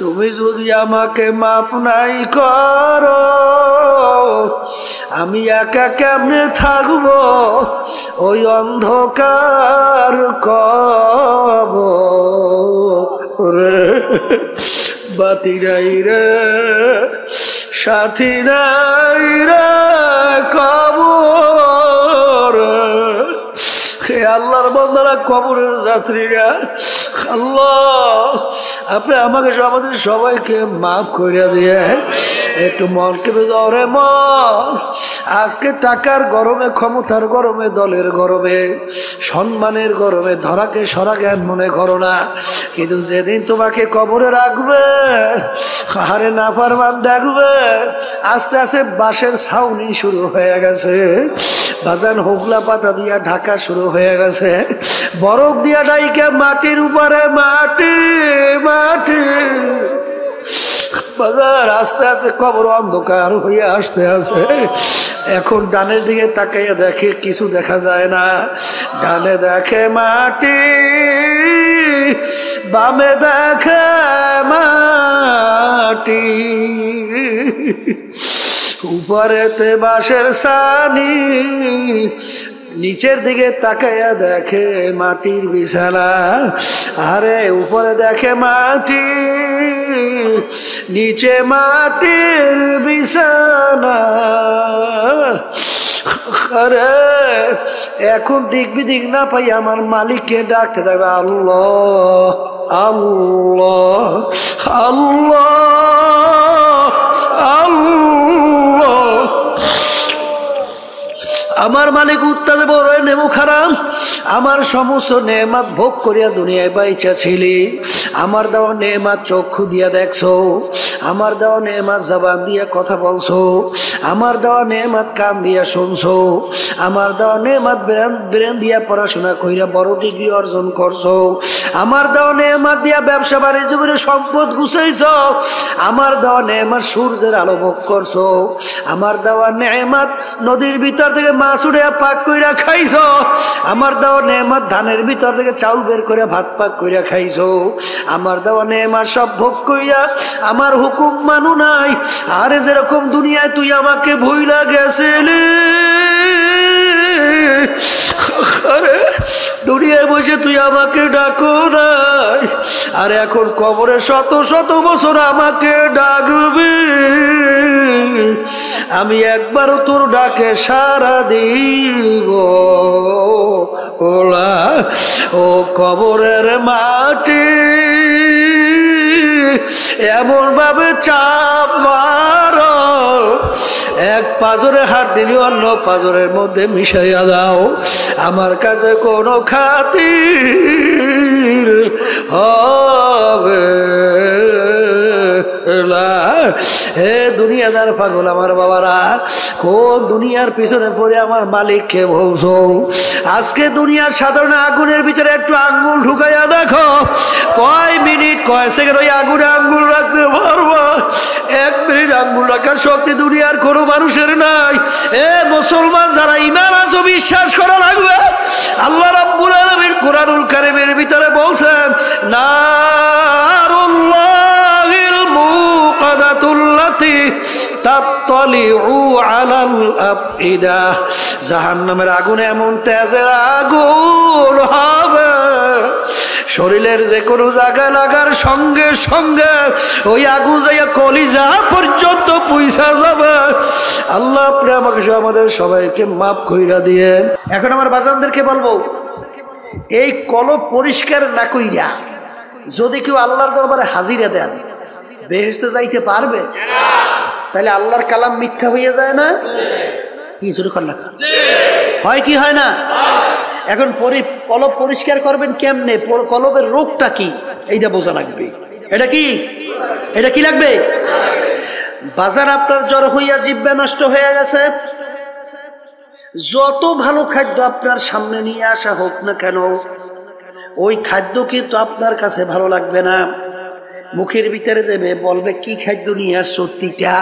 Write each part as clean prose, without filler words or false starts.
তুমি যদি আমাকে মাফ নাই করো আমি একা কেমনে থাকবো ওই অন্ধকার কবরে। বাতি নাই রে সাথী নাই রে কবর। হে আল্লাহর বান্দারা, কবরের যাত্রীরা, আল্লাহ আপনি আমাকে আমাদের সবাইকে মাফ করে দিয়ে একটু মনকে রে মন। আজকে টাকার গরমে, ক্ষমতার গরমে, দলের গরমে, সম্মানের গরমে ধরাকে সরা জ্ঞান মনে করো না, কিন্তু যেদিন তোমাকে কবরে রাখবে হারে নাফরমান দেখবে আস্তে আস্তে বাঁশের ছাউনি শুরু হয়ে গেছে, বাজান হোগলা পাতা দিয়া ঢাকা শুরু হয়ে গেছে, বরফ দিয়া ডাইকে মাটির উপরে মাটি মাটি বাজার আস্তে আস্তে কবর অন্ধকার হয়ে আসতে আসে। এখন ডানের দিকে তাকাইয়া দেখে কিছু দেখা যায় না, ডানে দেখে মাটি, বামে দেখে মাটি, উপরেতে বাঁশের ছানি, নিচের দিকে তাকাইয়া দেখে মাটির বিছানা। আরে উপরে দেখে মাটি, নিচে মাটির বিছানা। আরে এখন দিক বিদিক না পাই আমার মালিককে ডাকতে থাকবে, আল্লাহ আল্লাহ আল্লাহ আল্লাহ। আমার মালিক উত্তাদে বড় নেমু খারাম, আমার সমস্ত নেমাত ভোগ করিয়া দুনিয়ায় বাইচা ছিলি, আমার দেওয়া নেমাত চক্ষু দিয়া দেখছো, আমার দেওয়া নেমাত জবান দিয়া কথা বলছো, আমার দেওয়া নেমাত কান দিয়া শুনছো, আমার দেওয়া নেমাত ব্রেন দিয়া পড়াশোনা কইরা বড় ডিগ্রি অর্জন করছো, আমার দেওয়া নেমাত দিয়া ব্যবসা বাণিজ্য করে সম্পদ গুছাইছ, আমার দেওয়া নেমাত সূর্যের আলো ভোগ করছো, আমার দেওয়া নেমাত নদীর ভিতর থেকে মাছ উড়ে পাক কইরা খাইছো, আমার দেওয়া নেমাত ধানের ভিতর থেকে চাউল বের করে ভাত পাক কইরা খাইছো, আমার দেওয়া নেমাত সব ভোগ কইরা আমার হুকুম মানু নাই। আরে যেরকম দুনিয়ায় তুই আমাকে ভুইলা গেছিলি, আরে দুনিয়ায় বসে তুই আমাকে ডাকো নাই, আর এখন কবরে শত শত বছর আমাকে ডাকবি, আমি একবারও তোর ডাকে সাড়া দিব ওলা। ও কবরের মাটি এমন ভাবে চাপ মারো, এক পাজরে হাত দিলি অন্য পাজরের মধ্যে মিশাইয়া দাও, আমার কাছে কোনো খাতির হবে না। হে দুনিয়াদার পাগল আমার বাবারা, কোন দুনিয়ার পিছনে পড়ে আমার মালিককে বলছো? আজকে দুনিয়ার সাধারণ আগুনের ভিতরে একটু আঙ্গুল ঢুকাইয়া দেখো, কয় মিনিট কয় সেকেন্ড ওই আগুনে আঙ্গুল রাখতে পারবো? 1 মিনিট আঙ্গুল রাখার শক্তি দুনিয়ার কোনো মানুষের নাই। এ মুসলমান যারা ঈমান আছো বিশ্বাস করা লাগবে, আল্লাহ রাব্বুল আলামিন কুরআনুল কারীমের ভিতরে বলছেন, নারুল্লাহিল মুকাদাতুল্লাতী তাত্তালিউ আলাল আফইদা, জাহান্নামের আগুন এমন তেজের আগুন হবে শরীরের যে কোনো জায়গায় লাগার সঙ্গে সঙ্গে ওই আগুন যাইয়া কলিজা পর্যন্ত পৌঁছা যাবে। আল্লাহ আপনি আমাকে আমাদের সবাইকে মাফ কইরা দিয়েন। এখন আমার বাজানদেরকে বলবো, এই কলব পরিষ্কার না কইরা যদি কেউ আল্লাহর দরবারে হাজিরা দেন বেহেশতে যাইতে পারবে? তাহলে আল্লাহর কালাম মিথ্যা হইয়া যায় না? কি শুরু করলাম হয় কি হয় না? এখন কলব পরিষ্কার করবেন কেমনে? কলবের রোগটা কি এইটা বোঝা লাগবে। এটা কি লাগবে? বাজার আপনার জ্বর হইয়া জিহ্বা নষ্ট হয়ে গেছে, যত ভালো খাদ্য আপনার সামনে নিয়ে আসা হোক না কেন ওই খাদ্য কিন্তু আপনার কাছে ভালো লাগবে না। মুখের ভিতরে দেবে, বলবে কি খাদ্য নিয়ে আসছো? তিতা।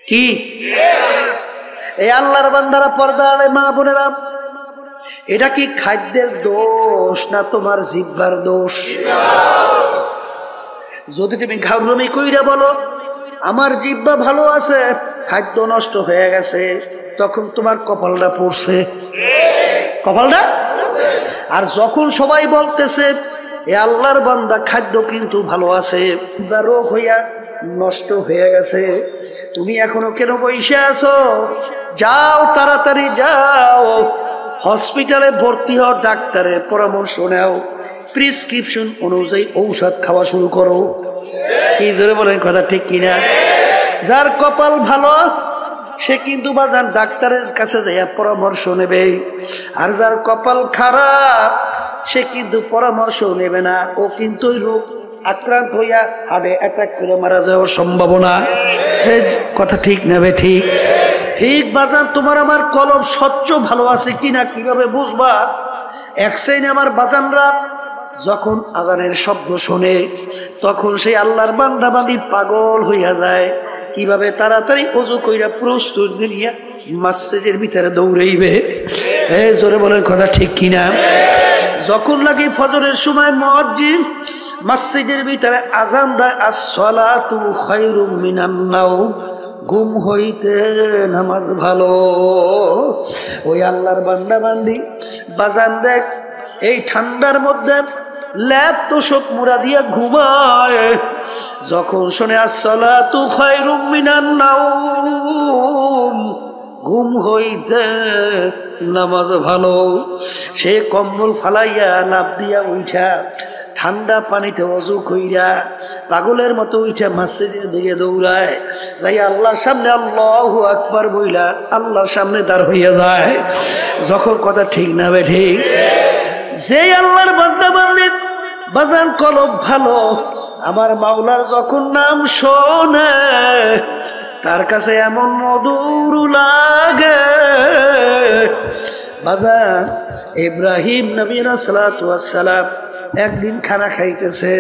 কি এই আল্লাহর বান্দারা, পর্দা আলে মা বোনেরা, এটা কি খাদ্যের দোষ না তোমার জিহ্বার দোষ? যদি তুমি ঘাউরমি কইরা বলো আমার জিহ্বা ভালো আছে, খাদ্য নষ্ট হয়ে গেছে, তখন তোমার কপালটা পড়ছে, কপালটা। আর যখন সবাই বলতেছে এ আল্লাহর বান্দা খাদ্য কিন্তু ভালো আছে, রোগ হইয়া নষ্ট হয়ে গেছে, তুমি এখনো কেন বসে আছো? যাও, তাড়াতাড়ি যাও, হসপিটালে ভর্তি হও, ডাক্তারের পরামর্শ নাও, প্রেসক্রিপশন অনুযায়ী ঔষধ খাওয়া শুরু করো। কি জোরে বলেন, কথা ঠিক কিনা? যার কপাল ভালো সে কিন্তু বাজান ডাক্তারের কাছে যাইয়া পরামর্শ নেবে, আর যার কপাল খারাপ সে কিন্তু পরামর্শ নেবে না, ও কিন্তু ওই রোগ আক্রান্ত হইয়া হার্টে অ্যাটাক করে মারা যাওয়ার সম্ভাবনা। কথা ঠিক নেবে? ঠিক ঠিক বাজান, তোমার আমার কলব স্বচ্ছ ভালো আছে কিনা কিভাবে বুঝবা? এক শ্রেণী আমার বাজানরা যখন আজানের শব্দ শোনে তখন সেই আল্লাহর বান্দা বান্দি পাগল হইয়া যায়, কিভাবে তাড়াতাড়ি ওযু কইরা প্রস্তুত নিয়া মসজিদের ভিতরে দৌড়াইবে। জোরে বলেন, কথা ঠিক কিনা? যখন লাগে ফজরের সময় মুয়াজ্জিন মসজিদের ভিতরে আজান দেয়, as-সালাতু খায়রুম মিনান নাওম, ঘুম হইতে নামাজ ভালো। ওই আল্লাহর বান্দা বান্দি বাজান দেখ এই ঠান্ডার মধ্যে ল্যাপ তোষক মুড়া দিয়া ঘুমায়, যখন শোনে as-সালাতু খায়রুম মিনান নাওম, ঘুম হইতে নামাজ ভালো, সে কম্বল ফালাইয়া লাভ দিয়া উঠা ঠান্ডা পানিতে ওযু কইরা পাগলের মতো উঠা মসজিদের দিকে দৌড়ায়, যাই আল্লাহর সামনে আল্লাহু আকবার বইলা আল্লাহর সামনে দাঁড় হইয়া যায়। যখন কথা ঠিক না বে ঠিক? যে আল্লাহর বান্দা বান্দি বাজান কলব ভালো, আমার মাওলার যখন নাম শোনে তার কাছে এমন মধুর লাগে। বাজান ইব্রাহিম নবী সালাতু ওয়াস সালাম একদিন খানা খাইতেছে,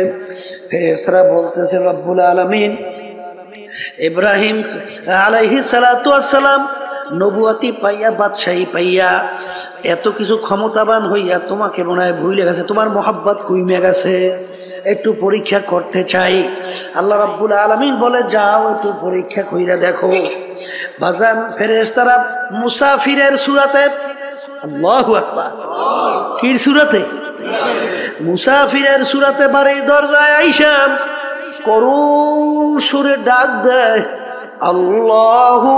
ফেরেশতারা বলতেছে রব্বুল আলামিন ইব্রাহিম আলাইহিস সালাতু ওয়াস সালাম নবুয়াতি পাইয়া বাদশাহী পাইয়া এত কিছু ক্ষমতাবান হইয়া তোমাকে মনে হয় ভুলে গেছে, তোমার মোহাব্বত কইমে গেছে, একটু পরীক্ষা করতে চাই। আল্লাহ রাব্বুল আলামিন বলে যাও একটু পরীক্ষা কইরা দেখো। বাজান ফেরেশতারা মুসাফিরের সূরাতে, আল্লাহু আকবার, কি সূরাতে? মুসাফিরের সূরাতে বাড়ির দরজায় আইসা করুণ সুরে ডাক দেয়, আল্লাহু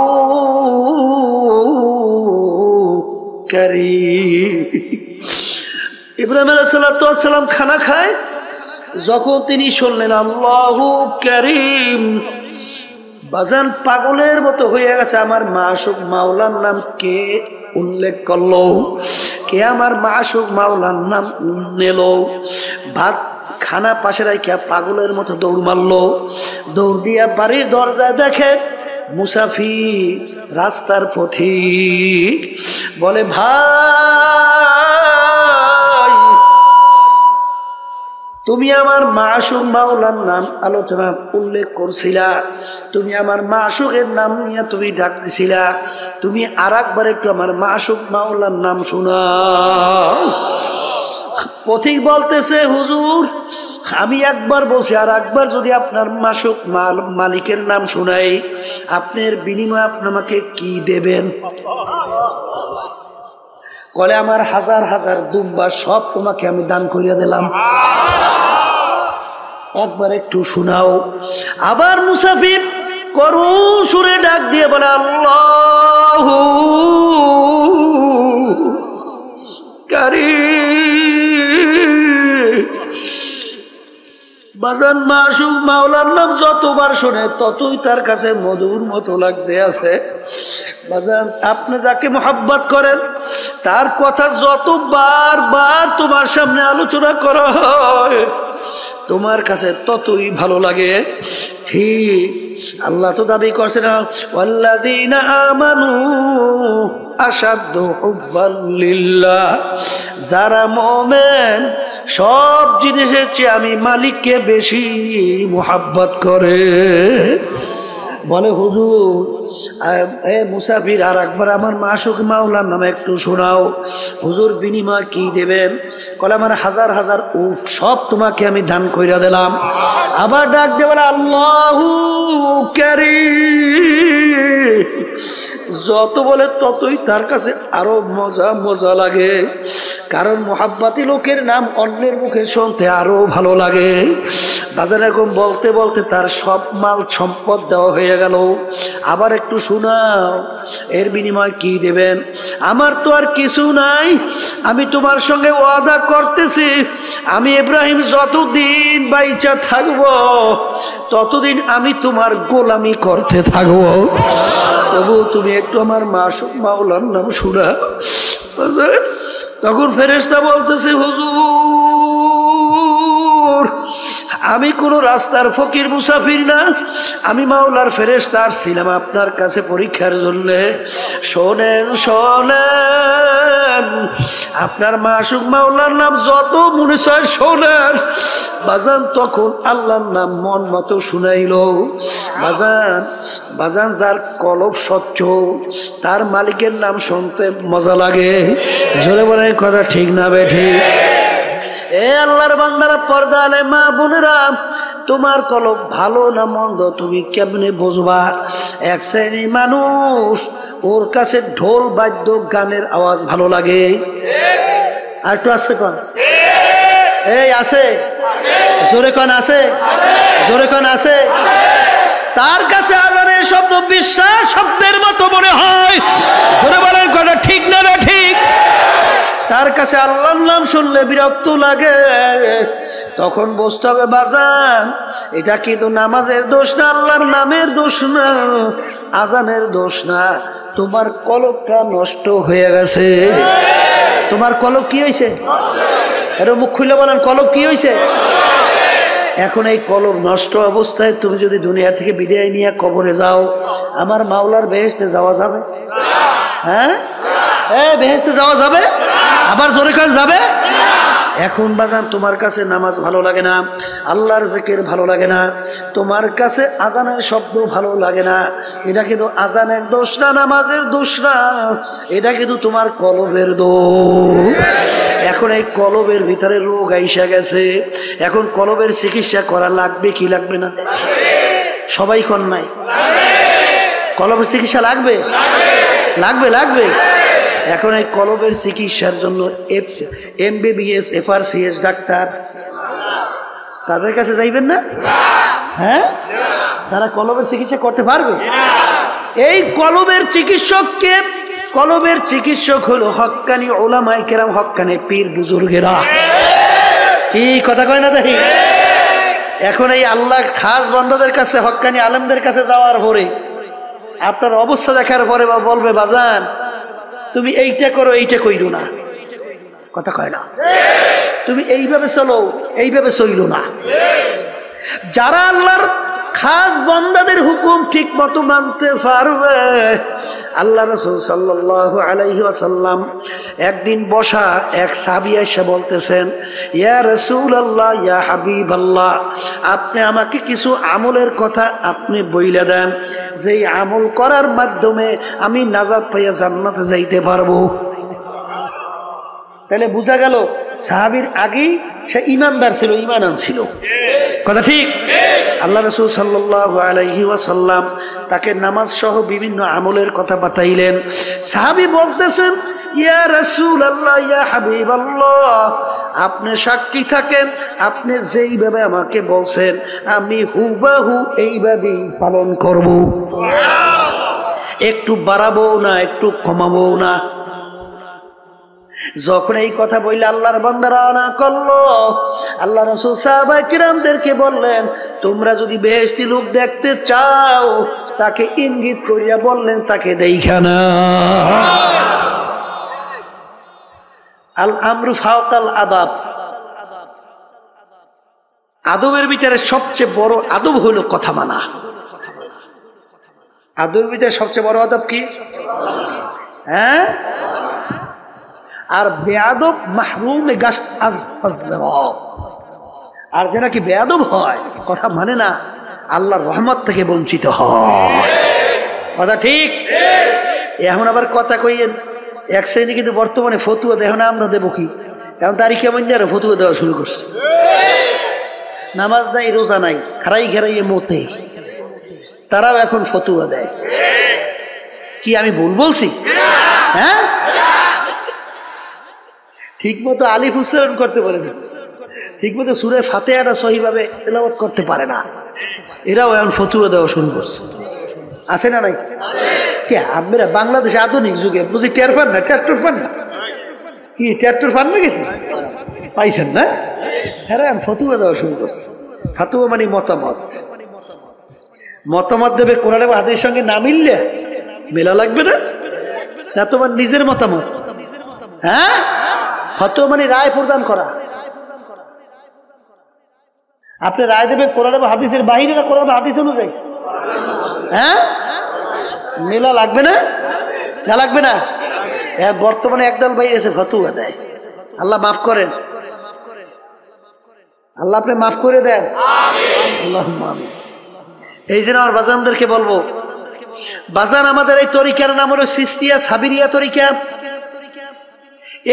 কারীম। ইব্রাহিম আলাইহিস সালাতু ওয়াস সালাম খানা খায়, যখন তিনি শুনলেন আল্লাহু কারীম, বাজান পাগলের মতো হয়ে গেছে। আমার মাশুক মাওলার নাম কে উল্লেখ করলো, কে আমার মাশুক মাওলার নাম নিল। ভাত খানা পাশে রাখিয়া পাগলের মতো দৌড় মারলো, দৌড় দিয়া বাড়ির দরজায় দেখে মুসাফির রাস্তার পথিক, বলে ভাই তুমি আমার মাশুক মাওলার নাম আলোচনা উল্লেখ করছিলা, তুমি আমার মাশুকের নাম নিয়ে তুমি ডাক দিছিলা, তুমি আর একবার একটু আমার মাশুক মাওলার নাম শোনাও। পথিক বলতেছে হুজুর আমি একবার বলছি, আর একবার যদি আপনার মাশুক মালিকের নাম শোনাই আপনার বিনিময়ে আপনি আমাকে কি দেবেন? বলে আমার হাজার হাজার দুম্বা সব তোমাকে আমি দান করিয়া দিলাম, একবার একটু শোনাও। আবার মুসাফির করুণ সুরে ডাক দিয়ে বলে আল্লাহু কারীম। বাজান মাশুক মাওলার নাম যতবার শোনে ততই তার কাছে মধুর মতো লাগতে আছে। বাজান আপনি যাকে মোহাব্বত করেন তার কথা যতবার বার তোমার সামনে আলোচনা করা হয় তোমার কাছে ততই ভালো লাগে। ঠিক আল্লাহ তো দাবি করছে না, ওয়াল্লাযীনা আমানু আশাদ্দু হুব্বান লিল্লাহ, যারা মুমিন সব জিনিসের চেয়ে আমি মালিককে বেশি মুহাব্বত করে। বলে হুজুর মুসাফির আর একবার আমার মাসুক মাওলার নামে একটু শোনাও। হুজুর বিনিময় কি দেবেন? বলে আমার হাজার হাজার উট সব তোমাকে আমি দান কইরা দিলাম। আবার ডাক দিয়ে বলে আল্লাহু কারীম। যত বলে ততই তার কাছে আরো মজা মজা লাগে, কারণ মোহাব্বতি লোকের নাম অন্যের মুখে শুনতে আরো ভালো লাগে। বাজার এখন বলতে বলতে তার সব মাল সম্পদ দেওয়া হয়ে গেল। আবার একটু শোনাও, এর বিনিময় কি দেবেন? আমার তো আর কিছু নাই, আমি তোমার সঙ্গে ওয়াদা করতেছি, আমি ইব্রাহিম যতদিন বাইচা থাকবো ততদিন আমি তোমার গোলামি করতে থাকবো। তবু তুমি একটু আমার মাসুক মাওলার নাম শোনা। তখন ফেরেশতা বলতেছে হুজুর আমি কোন রাস্তার ফকির মুসাফির না, আমি মাওলার ফেরেশতা ছিলাম আপনার কাছে পরীক্ষার জন্য। শোনেন শোনেন, আপনার মাসুক মাওলার নাম যত মনে চায় শোনেন। বাজান তখন আল্লাহর নাম মন মতো শুনাইল। বাজান বাজান যার কলব স্বচ্ছ তার মালিকের নাম শুনতে মজা লাগে। জোরে বলে কথা ঠিক না বেঠি? এ আল্লাহর বান্দারা, পর্দা আলে মা বোনেরা, তোমার কলব ভালো না মন্দ তুমি কেমনে বুঝবা? এক শ্রেণী মানুষ ওর কাছে ঢোল বাদ্য গানের আওয়াজ ভালো লাগে। আর একটু আসতে কন, এই আছে জোরে কন, আছে জোরে কন, আছে। তার কাছে আজানের শব্দ বিশ্বাস শব্দের মতো মনে হয়। জোরে বলেন কথা ঠিক না ঠিক? তার কাছে আল্লাহর নাম শুনলে বিরক্ত লাগে। তখন বুঝতে হবে বাজান এটা কিন্তু নামাজের দোষ না, আল্লাহর নামের দোষ না, আজানের দোষ না, তোমার কলবটা নষ্ট হয়ে গেছে। তোমার কলব কি হয়েছে? এর মুখ খুলে বলেন কলব কি হয়েছে? এখন এই কলব নষ্ট অবস্থায় তুমি যদি দুনিয়া থেকে বিদায় নিয়ে কবরে যাও, আমার মাওলার বেহেশতে যাওয়া যাবে? হ্যাঁ, বেহেশতে যাওয়া যাবে? আবার জোরে কাজ যাবে? এখন বাজান তোমার কাছে নামাজ ভালো লাগে না, আল্লাহর জিকির ভালো লাগে না, তোমার কাছে আজানের শব্দ ভালো লাগে না, এটা কিন্তু আজানের দোষ না, নামাজের দোষ না, এটা কিন্তু তোমার কলবের দোষ। এখন এই কলবের ভিতরে রোগ আইসা গেছে। এখন কলবের চিকিৎসা করা লাগবে কি লাগবে না? সবাই কোন নাই? কলবের চিকিৎসা লাগবে, লাগবে, লাগবে। এখন এই কলবের চিকিৎসার জন্য MBBS FRCS ডাক্তার তাদের কাছে যাইবেন না? হ্যাঁ, তারা কলবের চিকিৎসা করতে পারবে? এই কলবের চিকিৎসককে, কলবের চিকিৎসক হলো হক্কানি উলামায়ে কেরাম, হক্কানি পীর বুজুর্গেরা। কি কথা কয় না দেখি? এখন এই আল্লাহ খাস বান্দাদের কাছে, হক্কানি আলেমদের কাছে যাওয়ার পরে আপনার অবস্থা দেখার পরে বলবে বাজান তুমি এইটা করো, এইটা কইরো না। কথা কয় না? তুমি এইভাবে চলো, এইভাবে চইলো না। যারা আল্লাহর খাস বান্দাদের হুকুম ঠিক মতো মানতে পারবে, আল্লাহ রাসূল সাল্লাল্লাহু আলাইহি ওয়াসাল্লাম একদিন বসা এক সাহাবী এসে বলতেছেন, ইয়া রাসূলুল্লাহ, ইয়া হাবিবাল্লাহ, আপনি আমাকে কিছু আমলের কথা আপনি বইলা দেন, যেই আমল করার মাধ্যমে আমি নাজাত পাইয়া জান্নাতে যাইতে পারবো। তাহলে বোঝা গেল সাহাবীর আগেই সে ঈমানদার ছিল, ঈমান আনছিল। কথা ঠিক? আল্লাহ রাসূল সাল্লাল্লাহু আলাইহি ওয়াসাল্লাম তাকে নামাজ সহ বিভিন্ন আমলের কথা বাতাইলেন। সাহাবী বলতেছেন, ইয়া রাসূলুল্লাহ, ইয়া হাবিবাল্লাহ, আপনি সাক্ষী থাকেন, আপনি যেইভাবে আমাকে বলছেন আমি হুবহু এইভাবেই পালন করব, একটু বাড়াবো না, একটু কমাবো না। যখন এই কথা বললে আল্লাহর বান্দারা না করলো, আল্লাহ রাসূল সাহাবায়ে কিরামদেরকে বললেন, তোমরা যদি বেহেশতি লোক দেখতে চাও তাকে ইঙ্গিত করিয়া বললেন তাকে দেইখা না। আল আমরু ফাওকাল আদাব, আদবের ভিতরে সবচেয়ে বড় আদব হলো কথা মানা। আদবের ভিতরে সবচেয়ে বড় আদব কি? হ্যাঁ, আর বেয়াদব মাহরুমে গাশত আজ, আর যে নাকি বেয়াদব হয়, কথা মানে না, আল্লাহর রহমত থেকে বঞ্চিত হয়। কথা ঠিক? এখন আবার কথা কইয়েন এক শ্রেণী কিন্তু বর্তমানে ফতুয়া দেহ না, আমরা দেবো কি? এখন তারিখে আরো ফতুয়া দেওয়া শুরু করছে। নামাজ নাই, রোজা নাই, খারাই ঘেরাইয়ে মতে, তারাও এখন ফতুয়া দেয়। কি আমি ভুল বলছি? হ্যাঁ, ঠিক মতো আলিফ উচ্চারণ করতে পারে না, ঠিক মতো সূরা ফাতিহাটা সহিভাবে তেলাওয়াত করতে পারে না, এরাও এখন ফতুয়া দেওয়া শুরু করছে। আছে না নাই? কে আপনারা বাংলাদেশে আধুনিক যুগে বুঝি টের পান না? ট্রাক্টর পান না? কি ট্রাক্টর পান না? গেছে পাইছেন না? হ্যাঁ, এখন ফতুয়া দেওয়া শুরু করছে। ফতুয়া মানে মতামত, মতামত দেবে কোরআন এবং হাদিসের সঙ্গে না মিললে মেলা লাগবে না, না তোমার নিজের মতামত। হ্যাঁ, ফতোয়া মানে রায় প্রদান করা। আপনি রায় দেবেন কোরআন এবং হাদিসের বাহিরে না কোরআন এবং হাদিস অনুযায়ী? হ্যাঁ, মেলা লাগবে না? না লাগবে না? বর্তমানে একদল ভাই এসে ফতোয়া দেয়। আল্লাহ মাফ করেন, আল্লাহ আপনি মাফ করে দেন। আল্লাহুম্মা আমিন। এই জন্য আমার বাজানদেরকে বলবো, বাজান আমাদের এই তরিকার নাম হলো সিস্তিয়া সাবিরিয়া তরিকা।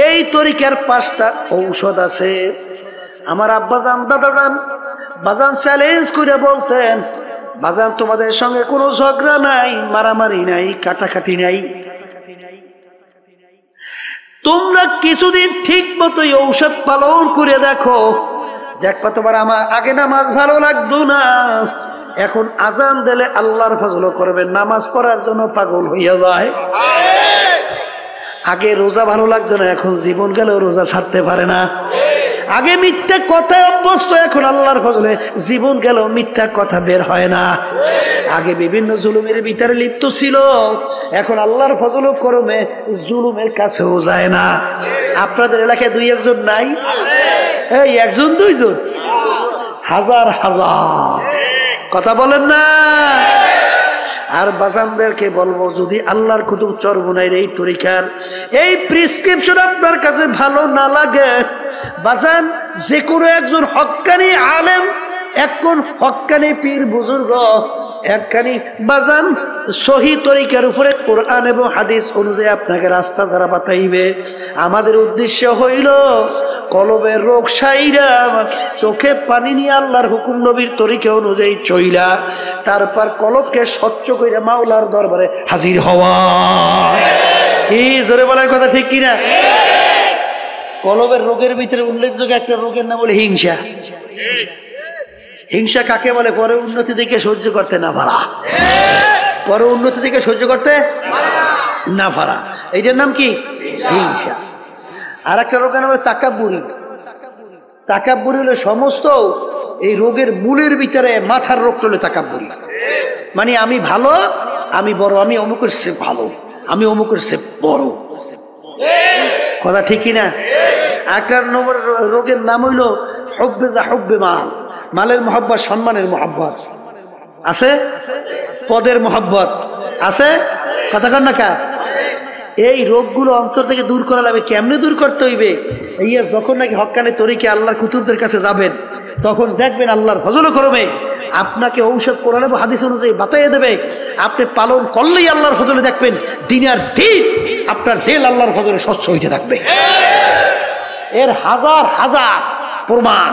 এই তরিকার 5টা ঔষধ আছে। আমার আব্বাজান দাদাজান বাজান চ্যালেঞ্জ করে বলতেন, বাজান তোমাদের সঙ্গে কোনো ঝগড়া নাই, মারামারি নাই, কাটাকাটি নাই, তোমরা কিছুদিন ঠিক মতো ঔষধ পালন করে দেখো, দেখবা তোমার আমার আগে নামাজ ভালো লাগতো না, এখন আজান দিলে আল্লাহর ফজল করবে, নামাজ পড়ার জন্য পাগল হইয়া যায়। আগে রোজা ভালো লাগতো না, এখন জীবন গেলেও রোজা ছাড়তে পারে না। আগে মিথ্যা কথায় অভ্যস্ত, এখন আল্লাহর ফজলে জীবন গেলেও মিথ্যা কথা বের হয় না। আগে বিভিন্ন জুলুমের ভিতরে লিপ্ত ছিল, এখন আল্লাহর ফজল করমে জুলুমের কাছেও যায় না। আপনাদের এলাকায় 2-1 নাই? এই 1-2 হাজার হাজার, কথা বলেন না? আর বাজানদেরকে বলবো, যদি আল্লাহর কুতুব চরমোনাইর এই তরিকার এই প্রেসক্রিপশন আপনার কাছে ভালো না লাগে, বাজান যে কোনো একজন হক্কানি আলেম, একজন হক্কানি পীর বুজুর্গ, একখানি বাজান সহি তরিকার উপরে কোরআন এবং হাদিস অনুযায়ী আপনাকে রাস্তা যারা বাতাইবে। আমাদের উদ্দেশ্য হইল কলবের রোগ সাইরা, চোখে পানি নিয়ে আল্লাহর হুকুম নবীর তরিকা অনুযায়ী চইলা, তারপর কলবকে স্বচ্ছ কইরা মাওলার দরবারে হাজির হওয়া। কি জোরে বলার কথা ঠিক কিনা? কলবের রোগের ভিতরে উল্লেখযোগ্য একটা রোগের নাম হলো হিংসা। হিংসা কাকে বলে? পরে উন্নতি দেখে সহ্য করতে না পারা, পরে উন্নতি দেখে সহ্য করতে না পারা, এইটার নাম কি? হিংসা। আর একটা রোগের নাম হলো তাকাব্বুরি। তাকাব্বুরি হলো সমস্ত এই রোগের মূলের ভিতরে মাথার রোগ হলো তাকাব্বুরি, মানে আমি ভালো, আমি বড়, আমি অমুকের সে ভালো, আমি অমুকের সে বড়। কথা ঠিক কিনা? একটা রোগের নাম হইল হুব্বে যা হুব্বে মাল, মালের মহব্বত, সম্মানের মহব্বত আছে, পদের মহব্বত আছে, কথা কন না কা? এই রোগগুলো অন্তর থেকে দূর করা লাগবে। কেমনে দূর করতে হইবে? এই যখন নাকি হক্কানে তরিকে আল্লাহর কুতুবদের কাছে যাবেন, তখন দেখবেন আল্লাহর ফজল করমে আপনাকে ঔষধ কোরআন এবং হাদিস অনুযায়ী বাতাইয়ে দেবে। আপনি পালন করলেই আল্লাহর ফজলে দেখবেন দিনের দিন আপনার দিল আল্লাহর ফজলে স্বচ্ছ হইতে থাকবে। এর হাজার হাজার প্রমাণ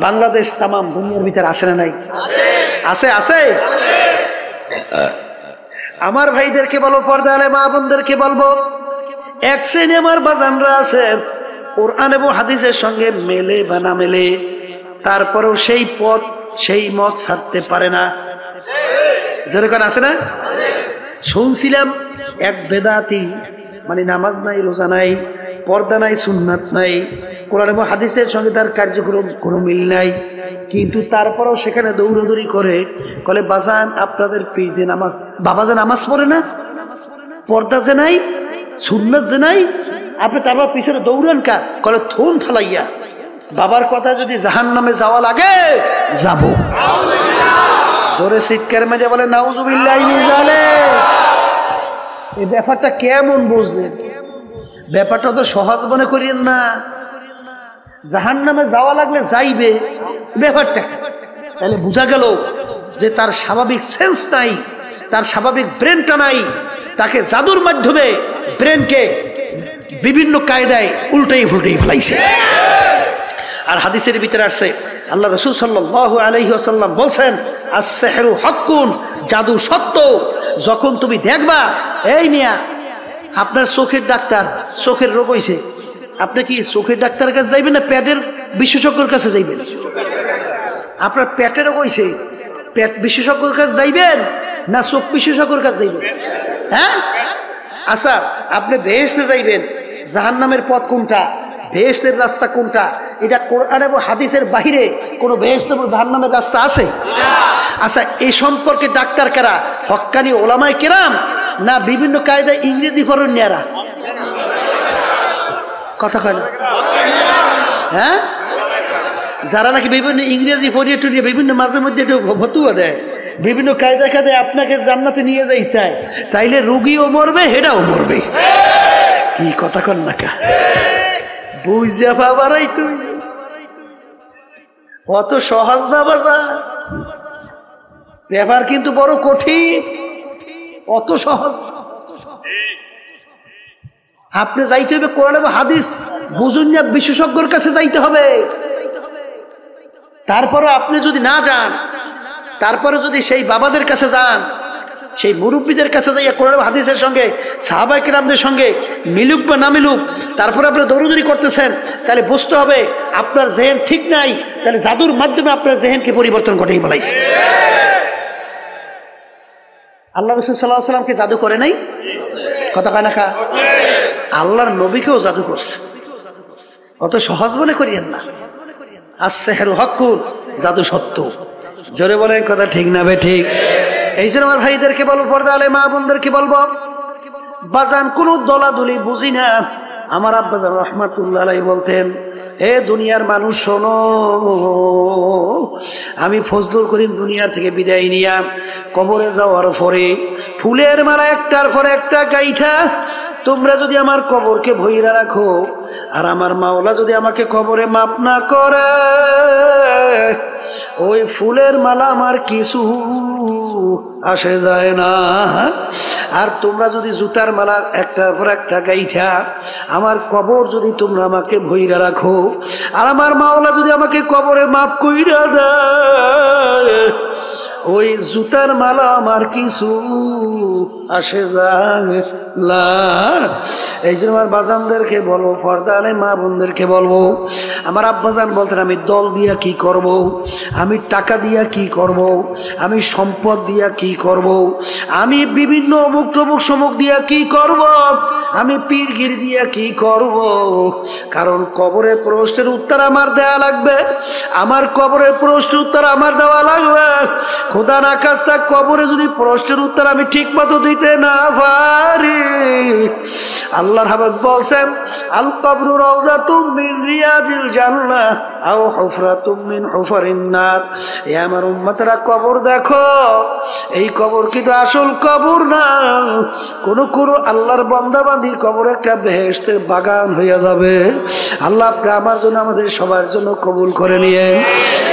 বাংলাদেশ তাম দুনিয়ার ভিতরে আছে না নাই? আছে, আছে। আমার ভাইদেরকে বলবো, পর্দা আলে মা বোনদেরকে বলবো, এক শ্রেণী আমার বাজানরা আছে কোরআন এবং হাদিসের সঙ্গে মেলে বা না মেলে, তারপরেও সেই পথ সেই মত ছাড়তে পারে না। যেরকম আছে না? শুনছিলাম এক বেদাতি, মানে নামাজ নাই, রোজা নাই, পর্দা নাই, সুন্নাত নাই, কোরআন এবং হাদিসের সঙ্গে তার কার্যক্রম কোনো মিল নাই, কিন্তু তারপরেও সেখানে দৌড়দৌড়ি করে বলে, বাজান আপনাদের পীর নামাজ, বাবা যে নামাজ পড়ে না, পর্দা যে নাই, সুন্নাত যে নাই, আপনি তারপর পিছনে দৌড়ান কা? বলে থুন ফালাইয়া, বাবার কথা যদি জাহান্নামে যাওয়া লাগে যাব। জোরে চিৎকার মেরে বলে নাউজুবিল্লাহ। এই ব্যাপারটা কেমন বুঝলেন? ব্যাপারটা তো সহজ মনে করিয়েন না। জাহান্নামে যাওয়া লাগলে যাইবে, ব্যাপারটা তাহলে বোঝা গেল যে তার স্বাভাবিক সেন্স নাই, তার স্বাভাবিক ব্রেনটা নাই, তাকে জাদুর মাধ্যমে ব্রেনকে বিভিন্ন কায়দায় উল্টেই ফুলটেই ফেলাইছে। আর হাদিসের ভিতরে আসছে আল্লাহ রাসূল সাল্লাল্লাহু আলাইহি ওয়াসাল্লাম বলছেন, আস-সিহরু হাক্কুন, জাদু সত্য। যখন তুমি দেখবা, এই মিয়া আপনার চোখের ডাক্তার, চোখের রোগ হইছে, আপনি কি চোখের ডাক্তারের কাছে যাইবেন না পেটের বিশেষজ্ঞের কাছে যাইবেন? আপনার পেটের রোগ হইছে, পেট বিশেষজ্ঞের কাছে যাইবেন না চোখ বিশেষজ্ঞের কাছে যাইবেন? হ্যাঁ, আচ্ছা আপনি বেহেশতে যাইবেন, জাহান্নামের পথ কোনটা, বেহেশতের রাস্তা কোনটা, এটা কোরআন এবং হাদিসের বাহিরে কোনো বেহেশত এবং জাহান্নামের রাস্তা আছে? আচ্ছা, এই সম্পর্কে ডাক্তার কারা? হক্কানি ওলামায়ে কেরাম না বিভিন্ন কায়দায় ইংরেজি ফরণ্যারা? কথা কয় না? হ্যাঁ, যারা নাকি বিভিন্ন ইংরেজি ফরিয়ে টরিয়ে বিভিন্ন মাঝে মধ্যে একটু ভতুয়া দেয়, বিভিন্ন কায়দা কায়দায় আপনাকে জান্নাতে নিয়ে যাই চায়, তাইলে রুগীও মরবে, হেডাও মরবে। কি কথা কন না কা? বুঝা পাবারাই তুই অত সহজ না বাজার, ব্যাপার কিন্তু বড় কঠিন, অত সহজ। আপনি যাইতে হবে কোরআন এবং হাদিস বুঝুন না, বিশেষজ্ঞর কাছে যাইতে হবে। তারপরে আপনি যদি না যান, তারপরে যদি সেই বাবাদের কাছে যান, সেই মুরব্বীদের কাছে যাইয়া কোরআন এবং হাদিসের সঙ্গে সাহাবায়ে কেরামদের সঙ্গে মিলুক বা না মিলুক, তারপরে আপনি দৌড়দৌড়ি করতেছেন, তাহলে বুঝতে হবে আপনার জেহেন ঠিক নাই, তাহলে জাদুর মাধ্যমে আপনার জেহেনকে পরিবর্তন ঘটেই বলাইছে। আল্লাহ রাসূল সাল্লাল্লাহু আলাইহি ওয়াসাল্লামকে জাদু করে নাই? কথা কয় না কা? আল্লাহর নবীকেও জাদু করছে, অত সহজ মনে করিয়েন না। আস-সিহরু হাক্কুন, জাদু সত্য। জোরে বলেন কথা ঠিক না বে ঠিক? এই জন্য আমার ভাইদেরকে বলবো, পর্দা আলে মা বোনদেরকে বলবো, বাজান কোনো দলাদলি বুঝি না। আমার আব্বাজান রাহমাতুল্লাহ আলাইহি বলতেন, এ দুনিয়ার মানুষ শোনো, আমি ফজলুল করিম দুনিয়ার থেকে বিদায় নিয়া কবরে যাওয়ার পরে ফুলের মালা একটার পর একটা গাইথা তোমরা যদি আমার কবরকে ভইরা রাখো, আর আমার মাওলা যদি আমাকে কবরে মাপ না করে, ওই ফুলের মালা আমার কিছু আসে যায় না। আর তোমরা যদি জুতার মালা একটার পর একটা গাইথা আমার কবর যদি তোমরা আমাকে ভইরা রাখো, আর আমার মাওলা যদি আমাকে কবরে মাপ কইরা দেয়, ওই জুতার মালা আমার কিছু আসে যায় না। এই জন্য আমার বাজানদেরকে বলবো, পর্দা আলে মা বোনদেরকে বলবো, আমার আব্বাজান বলতেন, আমি দল দিয়া কি করব, আমি টাকা দিয়া কি করব, আমি সম্পদ দিয়া কি করব, আমি বিভিন্ন অমুক টমুক সমুক দিয়া কি করব, আমি পীরগিরি দিয়া কি করব। কারণ কবরের প্রশ্নের উত্তর আমার দেয়া লাগবে, আমার কবরের প্রশ্নের উত্তর আমার দেওয়া লাগবে। খোদা না খাস্তা কবরে যদি প্রশ্নের উত্তর আমি ঠিক মতো দিতে না পারি, আল্লাহর হাবিব বলছেন, আল কবরু রাউযাতুম মিন রিয়াজিল জান্নাহ আও হুফরাতুম মিন হুফারিন নার। এ আমার উম্মতরা, কবর দেখো, এই কবর কিন্তু আসল কবর না, কোন আল্লাহর বান্দা বান্দির কবর একটা বেহেশতের বাগান হইয়া যাবে। আল্লাহ আপনি আমার জন্য, আমাদের সবার জন্য কবুল করে নিয়েন।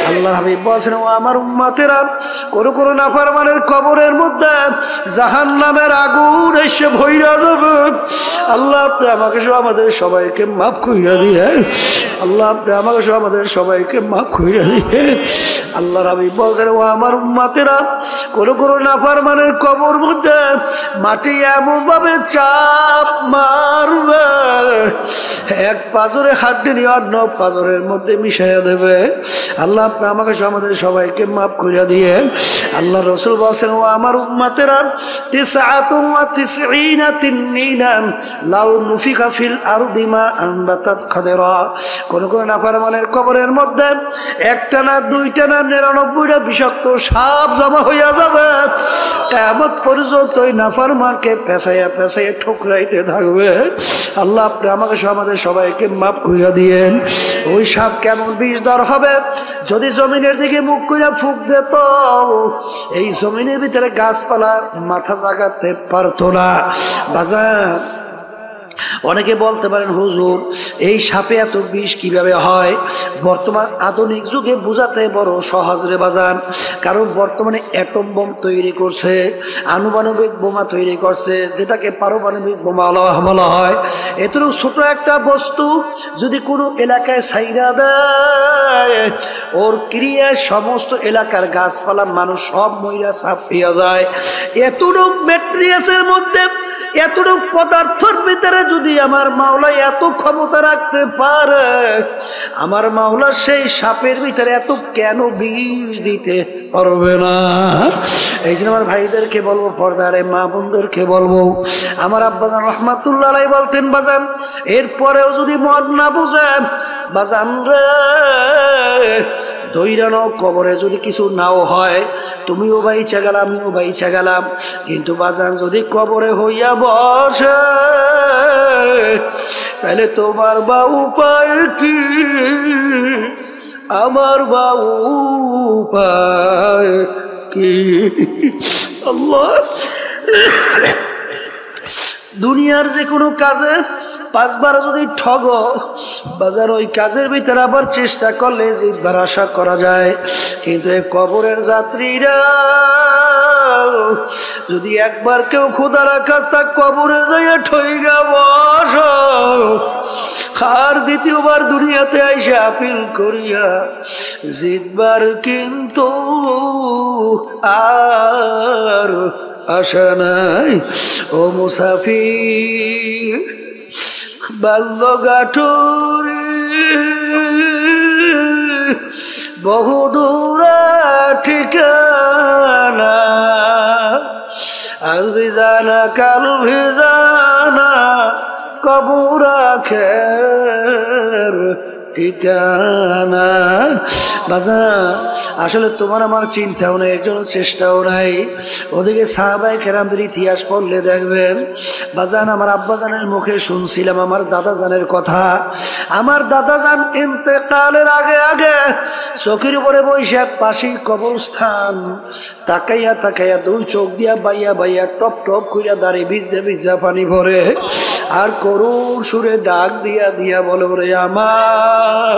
আল্লাহর হাবিব বলছেন, ও আমার উম্মতেরা, কোন নাফরমানের কবরের মধ্যে জাহান্নামের আগুন এসে ভইরা যাবে। আল্লাহ আপনি আমাকে সহ আমাদের সবাইকে মাফ কইরা দিয়ে, আল্লাহ আপনি আমাকে সহ আমাদের সবাইকে মাফ কইরা দিয়ে। আল্লাহর হাবিব বলছেন, ও আমার উম্মতেরা, কোন নাফরমানের কবর মধ্যে মাটি এমন ভাবে চাপ মারবে, এক পাজরে হাড্ডি নিয়ে অন্য পাজরের মধ্যে মিশাইয়া দেবে। আল্লাহ আপনি আমাকে সহ আমাদের সবাইকে মাফ কইরা দিয়ে। আল্লাহ রাসূল বলেন, ও আমার উম্মতেরা, 99 তিননিনান লাউ নুফিকা ফিল আরদি মা আনবাতাত খাদরা। কোন নাফরমানের কবরের মধ্যে একটা না দুইটা না 99টা বিষাক্ত সাপ জমা হইয়া যাবে। কিয়ামত পর্যন্ত ওই নাফরমানকে পেঁচাইয়া পেঁচাইয়া ঠুকরাইতে থাকবে। আল্লাহ আপনি আমাকে সহ আমাদের সবাইকে মাফ কইরা দিয়েন। ওই সাপ কেমন বিষধর হবে, যদি জমিনের দিকে মুখ কইরা ফুঁক দিত, এই জমিনের ভিতরে গাছপালা মাথা জাগাতে পারতো না। বাজার অনেকে বলতে পারেন হুজুর এই সাপে এত বিষ কিভাবে হয়? বর্তমান আধুনিক যুগে বোঝাতে বড় সহজ রে বাজান, কারণ বর্তমানে অ্যাটম বোম তৈরি করছে, আনুপানবিক বোমা তৈরি করছে, যেটাকে পারমাণবিক বোমা বলা হয়। এতটুকু ছোট একটা বস্তু যদি কোনো এলাকায় ছাইরা দেয়, ওর ক্রিয়ায় সমস্ত এলাকার গাছপালা মানুষ সব মইরা ছাপিয়ে যায়। এতটুক ম্যাট্রিয়াসের মধ্যে, এতটুক পদার্থের ভিতরে যদি আমার মাওলা এত ক্ষমতা রাখতে পারে, আমার মাওলা সেই সাপের ভিতরে এত কেন বিষ দিতে পারবে না? এই জন্য আমার ভাইদেরকে বলবো, পর্দারে মা বোনদেরকে বলবো, আমার আব্বাজান রহমাতুল্লাহ আলাইহি বলতেন বাজান, এরপরেও যদি মন না বুঝেন বাজান রে, দৈরানো কবরে যদি কিছু নাও হয়, তুমিও বাইচা গেলাম, আমিও বাইচা গেলাম, কিন্তু বাজান যদি কবরে হইয়া বসে, তাহলে তোমার বা উপায় কি, আমার বা উপায় কি? আল্লাহ, দুনিয়ার যে কোনো কাজে 5 বার যদি ঠগ বাজার, ওই কাজের ভিতরে আবার চেষ্টা করলে জিতবার আশা করা যায়। কিন্তু এই কবরের যাত্রীরা যদি একবার কেউ খোদার কাছ তা কবরে যাইয়া ঠইগা বস, আর দ্বিতীয়বার দুনিয়াতে আইসা আপিল করিয়া জিতবার কিন্তু আর আশা নাই। ও মুসাফির বাল্যগাঠুরি বহুদূর ঠিকানা, আজ ভিজানা কাল ভিজানা কবর আখের ঠিকানা। বাজান আসলে তোমার আমার চিন্তাও নেই, এর জন্য চেষ্টাও নাই। ওদিকে সাহাবায়ে কেরামদের ইতিহাস পড়লে দেখবেন বাজান, আমার আব্বাজানের মুখে শুনছিলাম আমার দাদাজানের কথা। আমার দাদাজান ইন্তেকালের আগে আগে চোখের উপরে বসে পাশেই কবরস্থান, তাকাইয়া তাকাইয়া 2 চোখ দিয়া বাইয়া বাইয়া টপ টপ কইরা দাঁড়িয়ে ভিজা ভিজা পানি ভরে আর করুণ সুরে ডাক দিয়া দিয়া বলে, ওরে আমার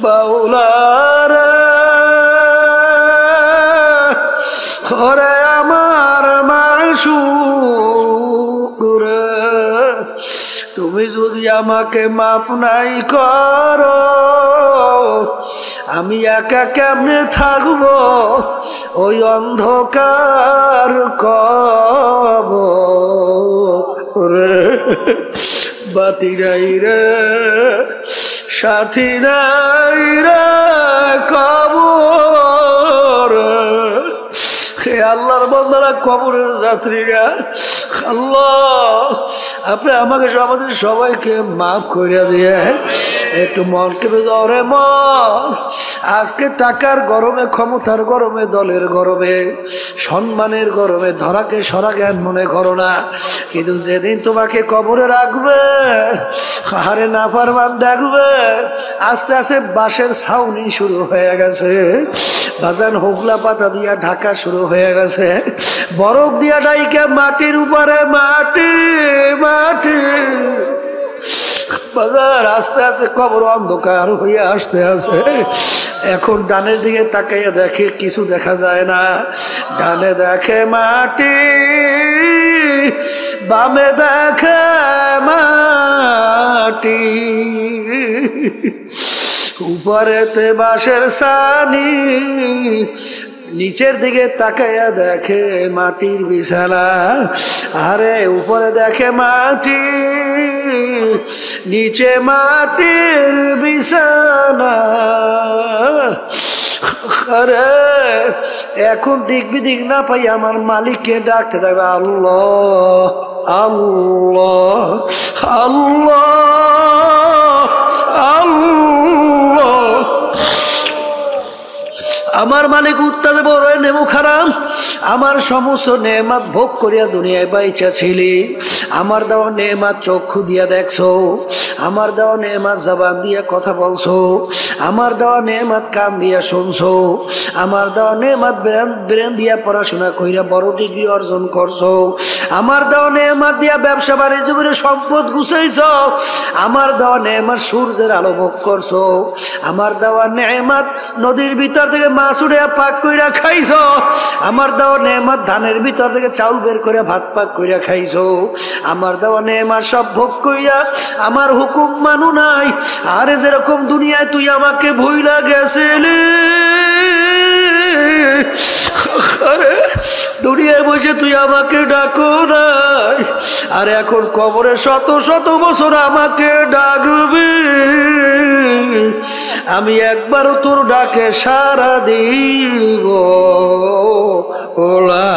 বাউলারা, ওরে আমার মাশউক রে, তুমি যদি আমাকে মাফ নাই করো, আমি একা কেমনে থাকবো ওই অন্ধকার কবরে? বাতি নাই রে, সাথী নাই রে কবর। হে আল্লাহর বান্দারা, কবরের যাত্রীরা, আল্লাহ আপনি আমাকে আমাদের সবাইকে মাফ করে দিয়ে একটু মনকে বেজরে মন। আজকে টাকার গরমে, ক্ষমতার গরমে, দলের গরমে, সম্মানের গরমে ধরাকে সরা জ্ঞান মনে করো না, কিন্তু যেদিন তোমাকে কবরে রাখবে, হারে নাফরমান দেখবে আস্তে আস্তে বাঁশের ছাউনি শুরু হয়ে গেছে, বাজান হোগলা পাতা দিয়া ঢাকা শুরু হয়ে গেছে, বরফ দিয়া ডাইকে মাটির উপরে মাটি মাটি, বাজার আস্তে আস্তে কবর অন্ধকার হয়ে আসতে আসে। এখন ডানের দিকে তাকাইয়া দেখে কিছু দেখা যায় না, ডানে দেখে মাটি, বামে দেখে মাটি, উপরেতে বাঁশের ছানি, নিচের দিকে তাকাইয়া দেখে মাটির বিছানা। আরে উপরে দেখে মাটি, নিচে মাটির বিছানা। আরে এখন দিক বিদিক না পাই আমার মালিককে ডাকতে থাকবে, আল্লাহ আল্লাহ আল্লাহ আল্লাহ আমার মালিক উত্তাদে বড় নেমু খারাম আমার সমস্ত নেয়ামত ভোগ করিয়া দুনিয়ায় বাইচা ছিলি আমার দেওয়া নেয়ামত চক্ষু দিয়া দেখছো আমার দেওয়া নেয়ামত জবান দিয়া কথা বলছো আমার দেওয়া নেয়ামত কান দিয়া শুনছো আমার দেওয়া নেয়ামত ব্রেন দিয়া পড়াশোনা কইরা বড় ডিগ্রি অর্জন করছো আমার দেওয়া নেয়ামত দিয়া ব্যবসা বাণিজ্য করে সম্পদ গুছাইছো আমার দেওয়া নেয়ামত সূর্যের আলো ভোগ করছো আমার দেওয়া নেয়ামত নদীর ভিতর থেকে মাছ উড়ে পাক কইরা খাইছো আমার দেওয়া নেয়ামত ধানের ভিতর থেকে চাউল বের করে ভাত পাক কইরা খাইছো আমার দেওয়া নেয়ামত সব ভোগ কইরা আমার হুকুম মানু নাই আরে যেরকম দুনিয়ায় তুই আমাকে ভুইলা গেছিলি আরে দুনিয়ায় বসে তুই আমাকে ডাকো নাই আর এখন কবরে শত শত বছর আমাকে ডাকবি আমি একবারও তোর ডাকে সাড়া দিব ওলা